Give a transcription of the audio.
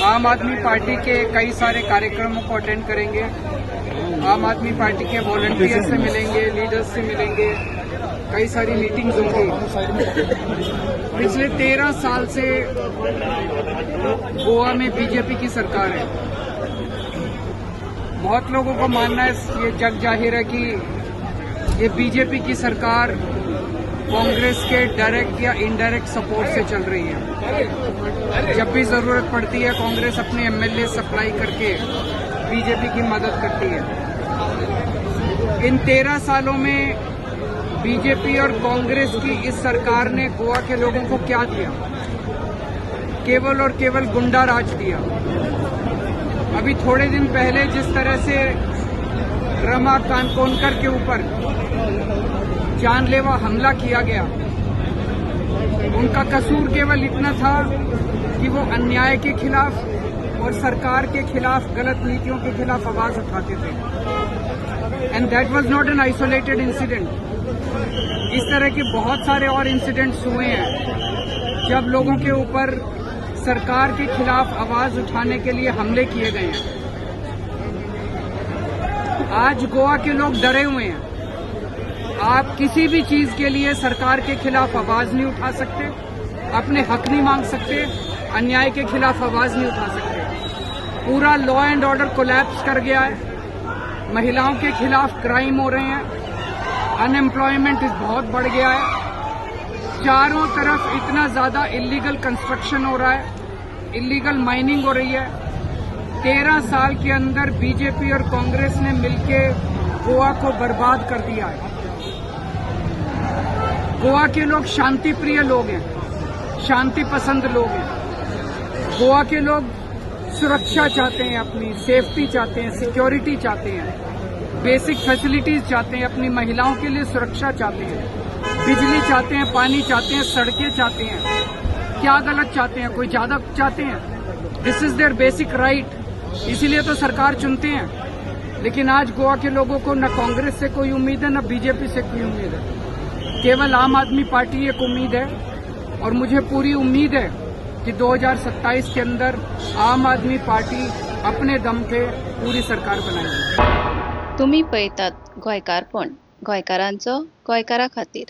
आम आदमी पार्टी के कई सारे कार्यक्रमों को अटेंड करेंगे। आम आदमी पार्टी के वॉलंटियर से मिलेंगे, लीडर्स से मिलेंगे, कई सारी मीटिंग्स होंगी। पिछले 13 साल से गोवा में बीजेपी की सरकार है। बहुत लोगों को मानना है, ये जग जाहिर है कि ये बीजेपी की सरकार कांग्रेस के डायरेक्ट या इनडायरेक्ट सपोर्ट से चल रही है। जब भी जरूरत पड़ती है कांग्रेस अपने एमएलए सप्लाई करके बीजेपी की मदद करती है। इन 13 सालों में बीजेपी और कांग्रेस की इस सरकार ने गोवा के लोगों को क्या दिया? केवल और केवल गुंडा राज दिया। अभी थोड़े दिन पहले जिस तरह से रमा कानकोनकर के ऊपर जानलेवा हमला किया गया, उनका कसूर केवल इतना था कि वो अन्याय के खिलाफ और सरकार के खिलाफ, गलत नीतियों के खिलाफ आवाज उठाते थे। And that was not an isolated incident. इस तरह के बहुत सारे और इंसिडेंट्स हुए हैं जब लोगों के ऊपर सरकार के खिलाफ आवाज उठाने के लिए हमले किए गए हैं। आज गोवा के लोग डरे हुए हैं। आप किसी भी चीज के लिए सरकार के खिलाफ आवाज नहीं उठा सकते, अपने हक नहीं मांग सकते, अन्याय के खिलाफ आवाज नहीं उठा सकते। पूरा लॉ एंड ऑर्डर कोलैप्स कर गया है। महिलाओं के खिलाफ क्राइम हो रहे हैं। अनएम्प्लॉयमेंट बहुत बढ़ गया है। चारों तरफ इतना ज्यादा इलीगल कंस्ट्रक्शन हो रहा है, इलीगल माइनिंग हो रही है। 13 साल के अंदर बीजेपी और कांग्रेस ने मिलकर गोवा को बर्बाद कर दिया है। गोवा के लोग शांति प्रिय लोग हैं, शांति पसंद लोग हैं। गोवा के लोग सुरक्षा चाहते हैं, अपनी सेफ्टी चाहते हैं, सिक्योरिटी चाहते हैं, बेसिक फैसिलिटीज चाहते हैं, अपनी महिलाओं के लिए सुरक्षा चाहते हैं, बिजली चाहते हैं, पानी चाहते हैं, सड़कें चाहते हैं। क्या गलत चाहते हैं? कोई ज्यादा चाहते हैं? This is their basic right. इसीलिए तो सरकार चुनते हैं। लेकिन आज गोवा के लोगों को न कांग्रेस से कोई उम्मीद है, न बीजेपी से कोई उम्मीद है। केवल आम आदमी पार्टी एक उम्मीद है, और मुझे पूरी उम्मीद है कि 2027 के अंदर आम आदमी पार्टी अपने दम पे पूरी सरकार बनाएगी। तुम्ही पळयतात गोंयकारपण, गोंयकारांचो गोंयकारा खातीर।